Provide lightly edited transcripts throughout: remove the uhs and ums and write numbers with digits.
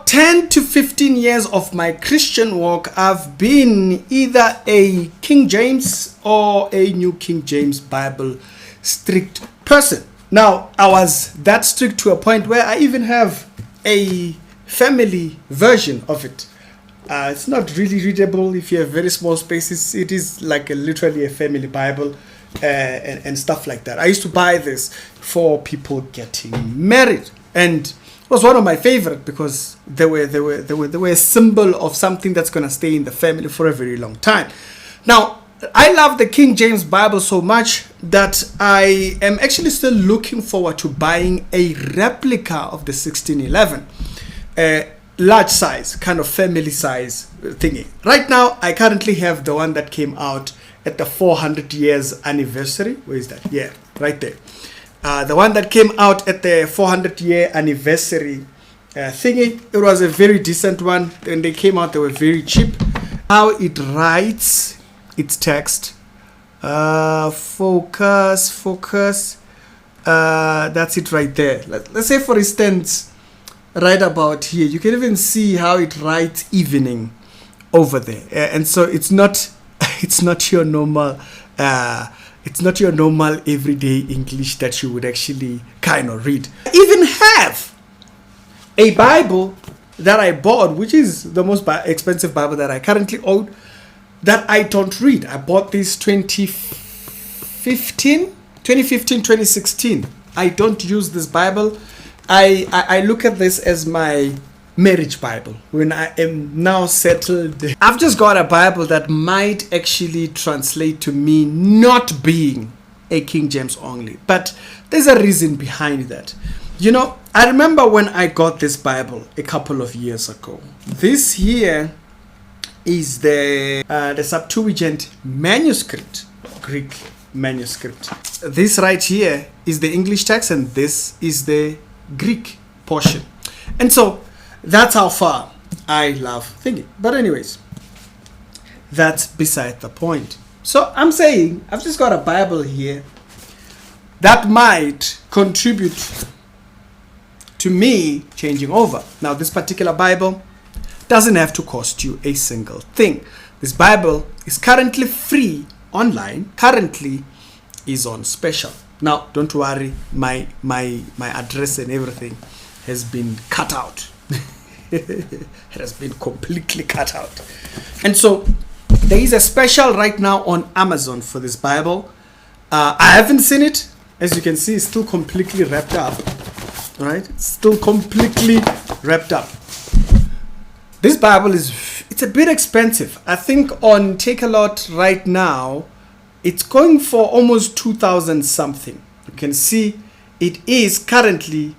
10 to 15 years of my Christian walk, I've been either a King James or a New King James Bible strict person. Now, I was that strict to a point where I even have a family version of it. It's not really readable if you have very small spaces. It is like literally a family Bible and stuff like that. I used to buy this for people getting married, and it was one of my favorite because they were a symbol of something that's going to stay in the family for a very long time. Now, I love the King James Bible so much that I am actually still looking forward to buying a replica of the 1611, large size, kind of family size thingy. Right now, I currently have the one that came out at the 400 years anniversary. Where is that? Yeah, right there. The one that came out at the 400-year anniversary thingy, it was a very decent one. When they came out, they were very cheap. How it writes its text, focus, that's it right there. Let's say, for instance, right about here, you can even see how it writes evening over there. And so it's not your normal it's not your normal everyday English that you would actually kind of read. I even have a Bible that I bought, which is the most expensive Bible that I currently own, that I don't read. I bought this 2015, 2016. I don't use this Bible. I look at this as my marriage Bible when I am now settled. I've just got a Bible that might actually translate to me not being a King James only, but there's a reason behind that. You know, I remember when I got this Bible a couple of years ago. This here is the Septuagint manuscript, Greek manuscript. This right here is the English text, and this is the Greek portion. And so that's how far I love thinking. But anyways, that's beside the point. So I'm saying I've just got a Bible here that might contribute to me changing over. Now, this particular Bible doesn't have to cost you a single thing. This Bible is currently free online. Currently is on special. Now, don't worry, my address and everything has been cut out. It has been completely cut out. And so there is a special right now on Amazon for this Bible. I haven't seen it. As you can see, it's still completely wrapped up. Right? It's still completely wrapped up. This Bible it's a bit expensive. I think on Takealot right now, it's going for almost 2,000 something. You can see it is currently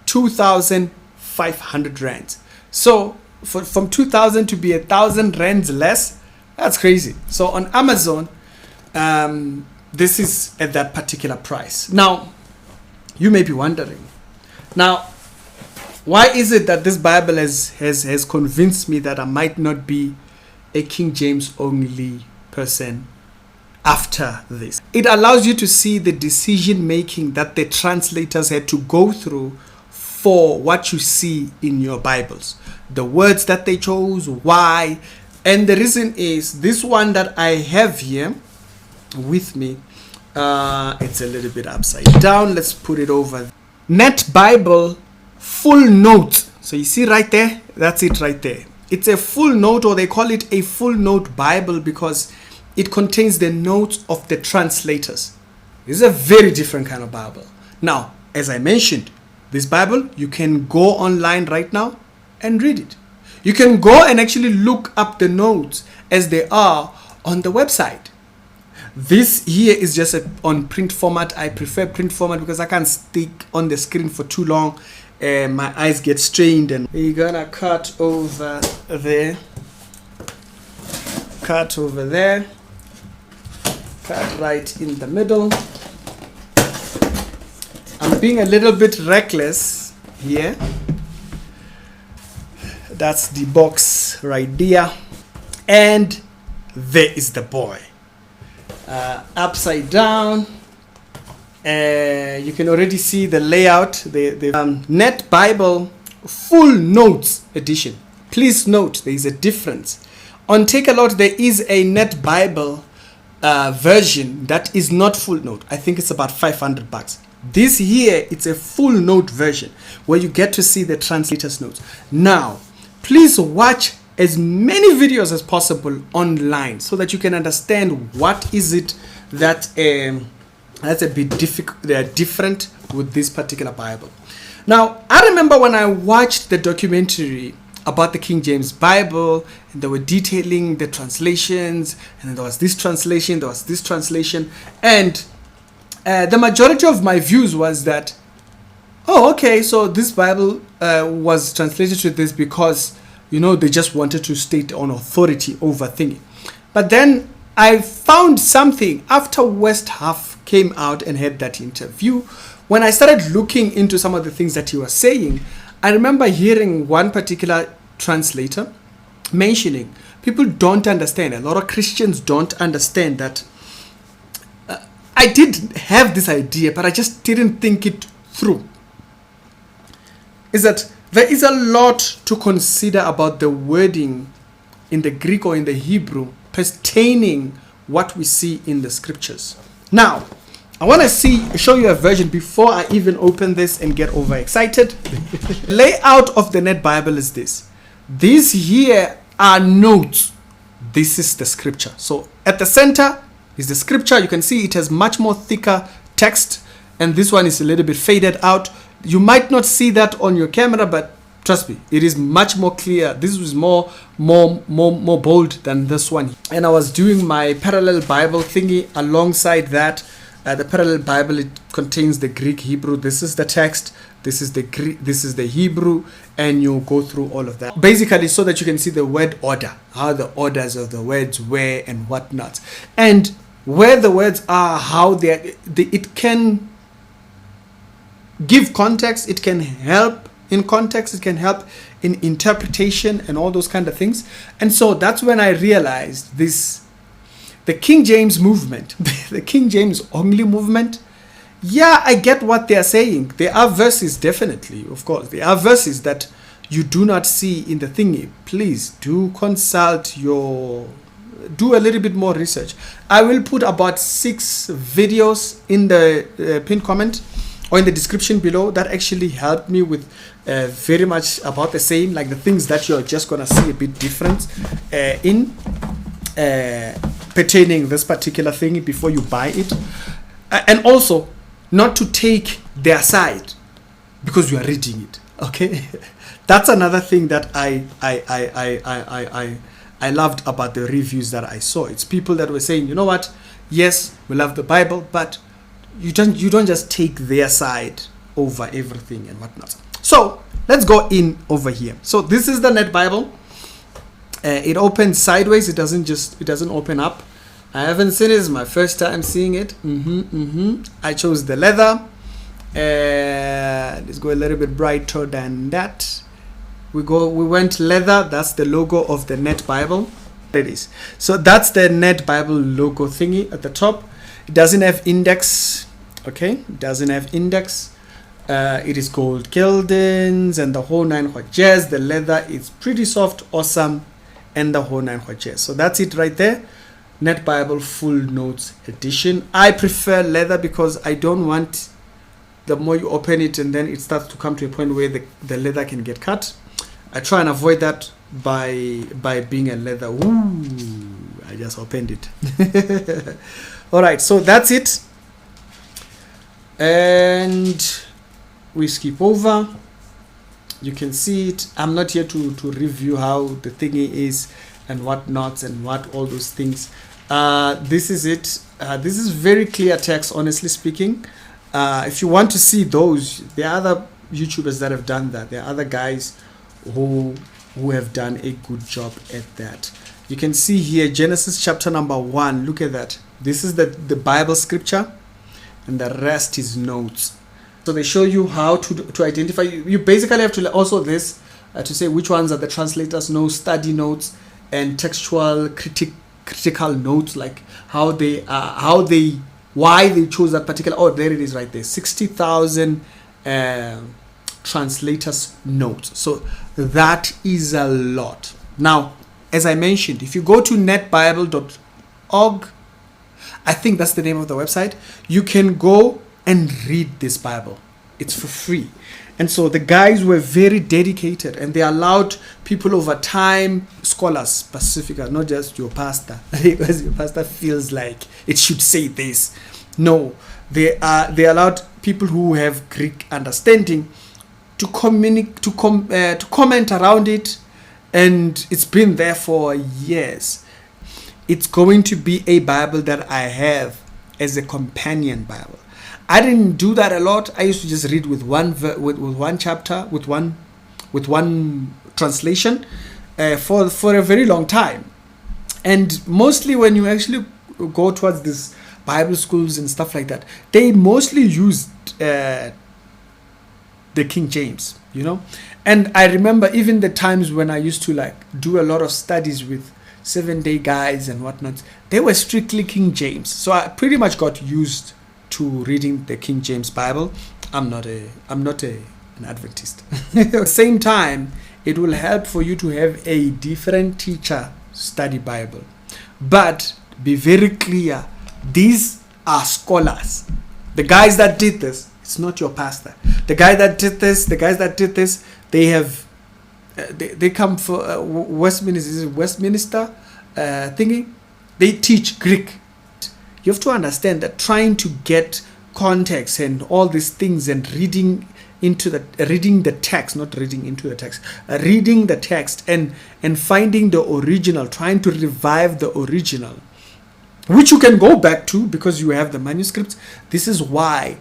2,500 rands. So from 2,000 to be 1,000 rands less, that's crazy. So on Amazon, this is at that particular price. Now, you may be wondering, now, why is it that this Bible has convinced me that I might not be a King James only person after this? It allows you to see the decision making that the translators had to go through for what you see in your Bibles. The words that they chose, why. And the reason is this one that I have here with me, it's a little bit upside down. Let's put it over. Net Bible full note. So you see right there, that's it right there. It's a full note, or they call it a full note Bible because it contains the notes of the translators. This is a very different kind of Bible. Now, as I mentioned, this Bible, you can go online right now and read it. You can go and actually look up the notes as they are on the website. This here is just on print format. I prefer print format because I can't stick on the screen for too long. My eyes get strained. And you're gonna cut over there. Cut over there. Cut right in the middle. I'm being a little bit reckless here. That's the box right there. And there is the boy. Upside down. You can already see the layout. The Net Bible full notes edition. Please note there is a difference. On Takealot there is a Net Bible version that is not full note. I think it's about $500. This here, it's a full note version where you get to see the translator's notes. Now, please watch as many videos as possible online so that you can understand what is it that that's a bit different with this particular Bible. Now, I remember when I watched the documentary about the King James Bible, and they were detailing the translations, and there was this translation, there was this translation, and the majority of my views was that, oh, okay, so this Bible was translated to this because, you know, they just wanted to state on authority over thingy. But then I found something after West Half came out and had that interview. When I started looking into some of the things that he was saying, I remember hearing one particular translator mentioning people don't understand, a lot of Christians don't understand that I did have this idea, but I just didn't think it through. Is that there is a lot to consider about the wording in the Greek or in the Hebrew pertaining what we see in the scriptures. Now, I want to show you a version before I even open this and get overexcited. The layout of the Net Bible is this. These here are notes. This is the scripture. So at the center is the scripture. You can see it has much more thicker text, and this one is a little bit faded out. You might not see that on your camera, but trust me, it is much more clear. This was more bold than this one. And I was doing my parallel Bible thingy alongside that. The parallel Bible, it contains the Greek, Hebrew. This is the text. This is the Greek. This is the Hebrew, and you go through all of that basically so that you can see the word order, how the orders of the words were and whatnot, and where the words are, how it can give context. It can help in context. It can help in interpretation and all those kind of things. And so that's when I realized this. The King James movement, the King James only movement, yeah, I get what they are saying. There are verses, definitely, of course. There are verses that you do not see in the thingy. Please do consult do a little bit more research. I will put about 6 videos in the pinned comment or in the description below that actually helped me with very much about the same, like the things that you're just going to see a bit different in pertaining this particular thing before you buy it, and also not to take their side because you are reading it. Okay, that's another thing that I loved about the reviews that I saw. It's people that were saying, you know what, yes, we love the Bible, but you don't just take their side over everything and whatnot. So let's go in over here. So this is the Net Bible. It opens sideways. It doesn't open up. I haven't seen it. It's my first time seeing it. I chose the leather. Let's go a little bit brighter than that. We went leather. That's the logo of the Net Bible. There it is. So that's the Net Bible logo thingy at the top. It doesn't have index. Okay, it doesn't have index. It is gold gildings and the whole 9 jazz. The leather is pretty soft, awesome, and the whole 9 jazz. So that's it right there. Net Bible Full Notes Edition. I prefer leather because I don't want, the more you open it and then it starts to come to a point where the leather can get cut. I try and avoid that by being a leather. Ooh, I just opened it. All right, so that's it. And we skip over. You can see it. I'm not here to review how the thingy is and what not and what all those things. This is it. This is very clear text, honestly speaking. If you want to see those, there are other YouTubers that have done that. There are other guys who have done a good job at that. You can see here Genesis chapter number 1. Look at that. This is the Bible scripture, and the rest is notes. So they show you how to identify. You basically have to also this to say which ones are the translator's notes, study notes, and textual critical notes, like why they chose that particular. Oh, there it is right there. 60,000 translator's notes. So that is a lot. Now, as I mentioned, if you go to netbible.org, I think that's the name of the website, you can go and read this Bible. It's for free. And so the guys were very dedicated, and they allowed people over time, scholars specifically, not just your pastor, because your pastor feels like it should say this. No, they allowed people who have Greek understanding to comment around it, and it's been there for years. It's going to be a Bible that I have as a companion Bible. I didn't do that a lot. I used to just read with one chapter, with one translation for a very long time. And mostly when you actually go towards these Bible schools and stuff like that, they mostly used the King James, you know. And I remember even the times when I used to like do a lot of studies with 7-day guides and whatnot, they were strictly King James. So I pretty much got used to reading the King James Bible. I'm not an Adventist. At the same time, it will help for you to have a different teacher study Bible. But be very clear, these are scholars. The guys that did this, it's not your pastor. The guys that did this, they have they come for Westminster thingy. They teach Greek. You have to understand that trying to get context and all these things and reading the text and finding the original, trying to revive the original, which you can go back to because you have the manuscripts. This is why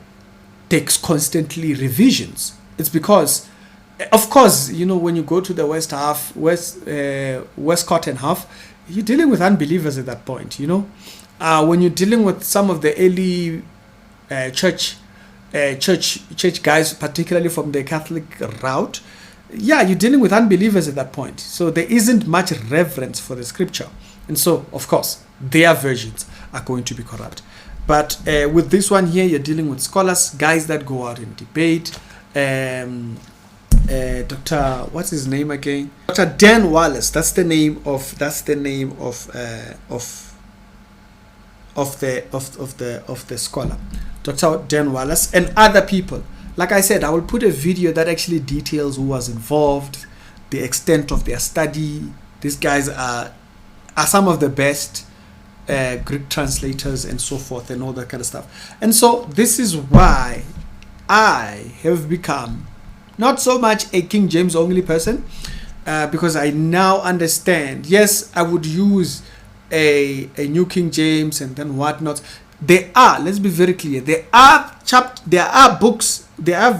takes constantly revisions. It's because, of course, you know, when you go to the Westcott and half, you're dealing with unbelievers at that point, you know. When you're dealing with some of the early church guys, particularly from the Catholic route, yeah, you're dealing with unbelievers at that point. So there isn't much reverence for the scripture. And so, of course, their versions are going to be corrupt. But with this one here, you're dealing with scholars, guys that go out and debate. Dr. What's his name again? Dr. Dan Wallace. That's the name of the scholar, Dr. Dan Wallace, and other people. Like I said, I will put a video that actually details who was involved, the extent of their study. These guys are some of the best Greek translators and so forth and all that kind of stuff. And so this is why I have become not so much a King James only person, because I now understand. Yes, I would use a New King James and then whatnot. There are, let's be very clear, there are books, there are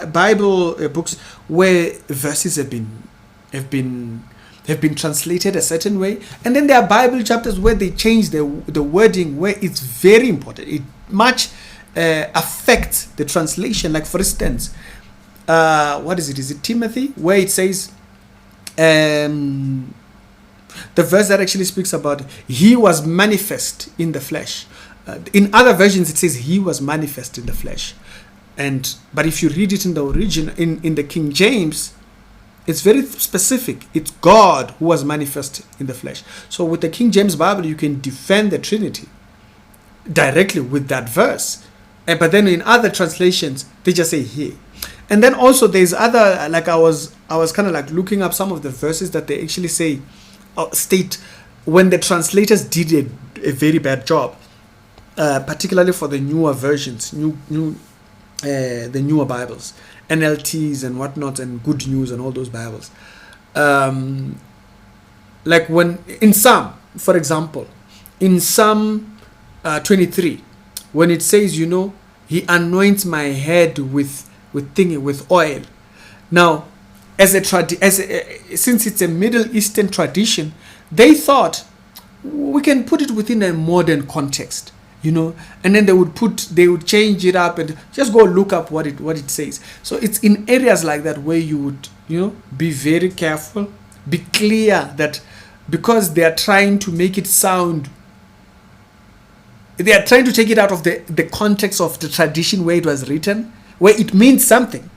Bible books where verses have been translated a certain way, and then there are Bible chapters where they change the wording where it's very important. It much affects the translation. Like for instance, what is it? Is it Timothy, where it says the verse that actually speaks about he was manifest in the flesh. In other versions, it says he was manifest in the flesh. But if you read it in the origin, in the King James, it's very specific. It's God who was manifest in the flesh. So with the King James Bible, you can defend the Trinity directly with that verse. But then in other translations, they just say he. And then also there's other, like I was kind of like looking up some of the verses that they actually say, state when the translators did a very bad job, particularly for the newer versions, the newer Bibles, NLTs and whatnot, and Good News and all those Bibles. Like when in Psalm, for example, in Psalm 23, when it says, you know, he anoints my head with oil. Now, since it's a Middle Eastern tradition, they thought we can put it within a modern context, you know, and then they would change it up and just go look up what it says. So it's in areas like that where you would, you know, be very careful, be clear that because they are trying to make it sound, they are trying to take it out of the context of the tradition where it was written, where it means something.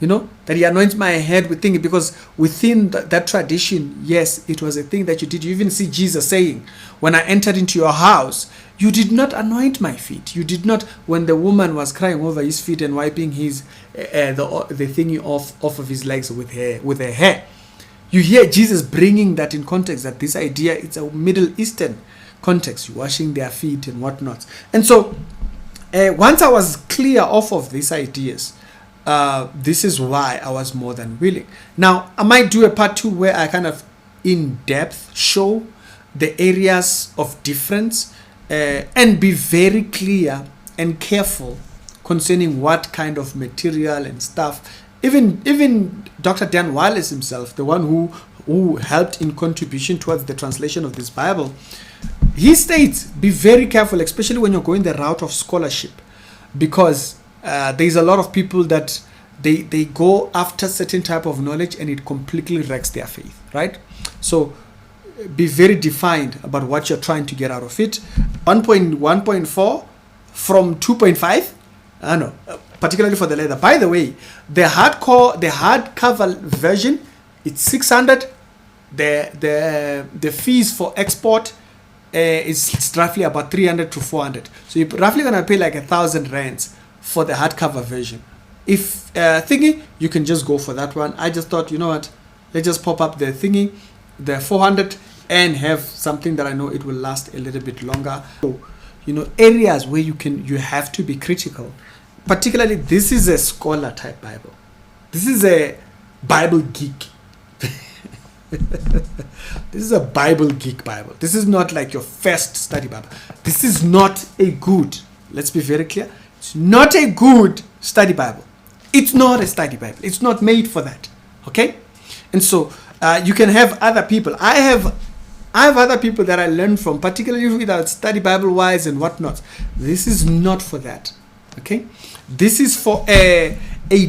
that he anoints my head with things, because within that tradition, yes, it was a thing that you did. You even see Jesus saying, when I entered into your house, you did not anoint my feet. You did not, when the woman was crying over his feet and wiping his the thingy off of his legs with her hair. You hear Jesus bringing that in context, that this idea, it's a Middle Eastern context, washing their feet and whatnot. And so once I was clear off of these ideas, this is why I was more than willing. Now, I might do a part 2 where I kind of in depth show the areas of difference and be very clear and careful concerning what kind of material and stuff. Even Dr. Dan Wallace himself, the one who helped in contribution towards the translation of this Bible, he states, be very careful, especially when you're going the route of scholarship, because there's a lot of people that they go after certain type of knowledge and it completely wrecks their faith, right? So be very defined about what you're trying to get out of it. 1.1.4 from 2.5, I know, particularly for the leather. By the way, the hardcover version, it's 600. The fees for export is roughly about 300 to 400. So you're roughly gonna pay like 1,000 rands for the hardcover version. If thingy, you can just go for that one. I just thought, you know what, let's just pop up the thingy, the 400, and have something that I know it will last a little bit longer. So, areas where you have to be critical. Particularly, this is a scholar type Bible. This is a Bible geek. This is a Bible geek Bible. This is not like your first study Bible. This is not a good, let's be very clear, it's not a good study Bible. It's not a study Bible. It's not made for that. Okay? And so you can have other people. I have other people that I learned from, particularly without study Bible wise and whatnot. This is not for that. Okay? This is for a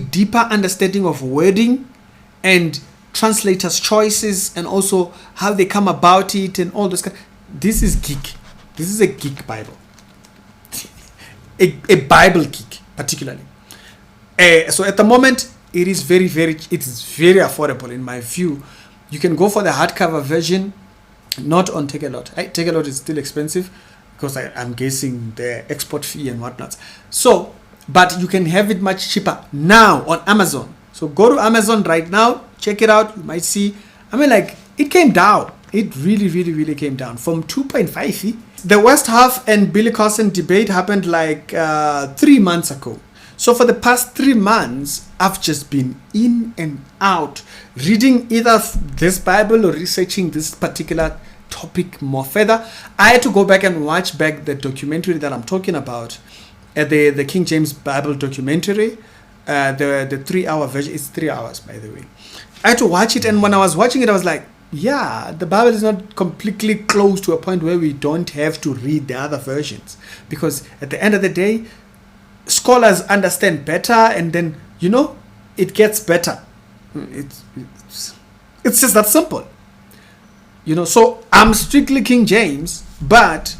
deeper understanding of wording and translators' choices, and also how they come about it and all those. This is geek. This is a geek Bible. a Bible geek, particularly. So at the moment, it is very affordable in my view. You can go for the hardcover version, not on Take a Lot. Take a Lot is still expensive because I'm guessing the export fee and whatnot. So, but you can have it much cheaper now on Amazon. So go to Amazon right now, check it out. You might see, it came down. It really came down from 2.5. The West Half and Billy Carson debate happened like 3 months ago. So for the past 3 months, I've just been in and out, reading either this Bible or researching this particular topic more further. I had to go back and watch back the documentary that I'm talking about, the King James Bible documentary, the 3-hour version. It's 3 hours, by the way. I had to watch it, and when I was watching it, I was like, yeah, the Bible is not completely close to a point where we don't have to read the other versions, because at the end of the day, scholars understand better, and then it gets better. It's just that simple. So I'm strictly King James, but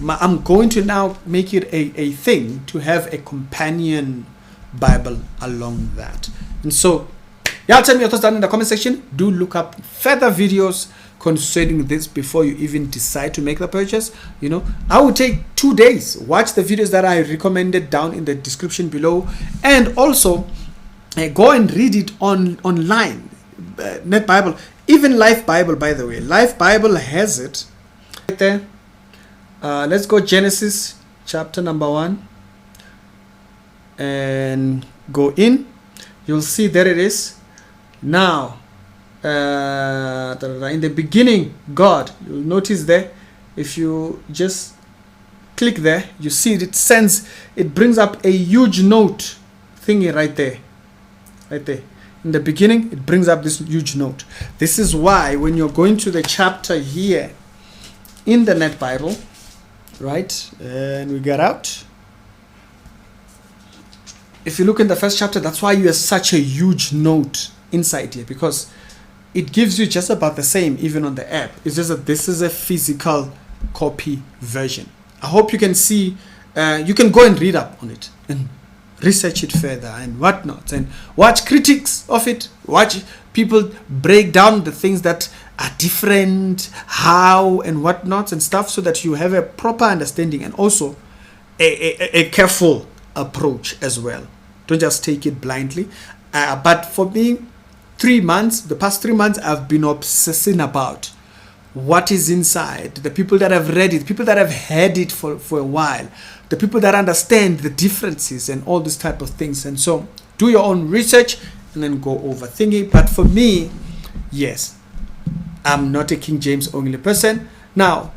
I'm going to now make it a thing to have a companion Bible along that. And so, y'all tell me your thoughts down in the comment section. Do look up further videos concerning this before you even decide to make the purchase. I will take 2 days. Watch the videos that I recommended down in the description below, and also go and read it online. Net Bible, even Life Bible, by the way. Life Bible has it right there. Let's go Genesis chapter number 1 and go in. You'll see there it is. Now, in the beginning, God, you'll notice there, if you just click there, you see it brings up a huge note thingy right there. In the beginning, it brings up this huge note. This is why when you're going to the chapter here in the Net Bible, right, and we get out, if you look in the first chapter, that's why you have such a huge note inside here, because it gives you just about the same even on the app. It's just that this is a physical copy version. I hope you can see, you can go and read up on it and research it further and whatnot, and watch critics of it, watch people break down the things that are different, how and whatnot and stuff, so that you have a proper understanding and also a careful approach as well. Don't just take it blindly. But for me, the past 3 months, I've been obsessing about what is inside. The people that have read it, people that have had it for a while, the people that understand the differences and all this type of things. And so do your own research and then go over thinking. But for me, yes, I'm not a King James only person. Now,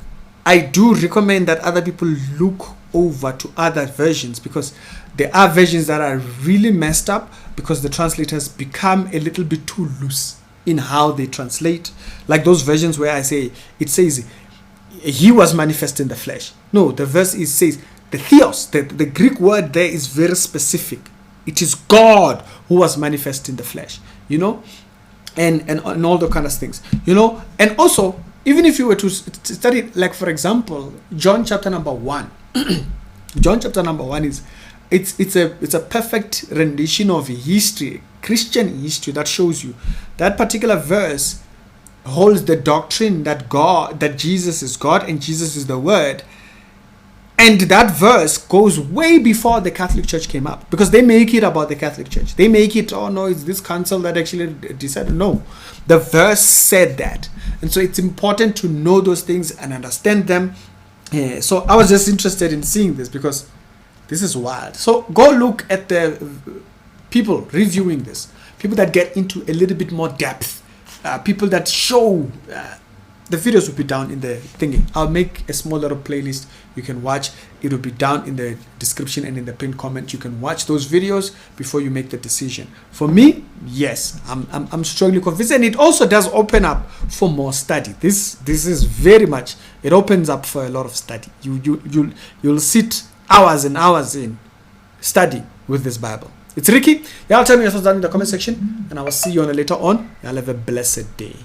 I do recommend that other people look over to other versions, because there are versions that are really messed up because the translators become a little bit too loose in how they translate. Like those versions where it says he was manifest in the flesh. No, the verse says the theos, the Greek word there is very specific. It is God who was manifest in the flesh, and all the kind of things, and also, even if you were to study, like for example, John chapter number 1, John chapter number 1 is, it's a perfect rendition of history, Christian history, that shows you that particular verse holds the doctrine that Jesus is God and Jesus is the Word. And that verse goes way before the Catholic Church came up, because they make it about the Catholic Church. They make it, oh no, it's this council that actually decided. No, the verse said that. And so it's important to know those things and understand them. So I was just interested in seeing this because this is wild. So go look at the people reviewing this, people that get into a little bit more depth, people that show. The videos will be down in the thingy. I'll make a small little playlist you can watch. It will be down in the description and in the pinned comment. You can watch those videos before you make the decision. For me, yes, I'm strongly convinced, and it also does open up for more study. This is very much, it opens up for a lot of study. You'll sit hours and hours in study with this Bible. It's Ricky. Y'all tell me your thoughts down in the comment section, and I will see you on later on. Y'all have a blessed day.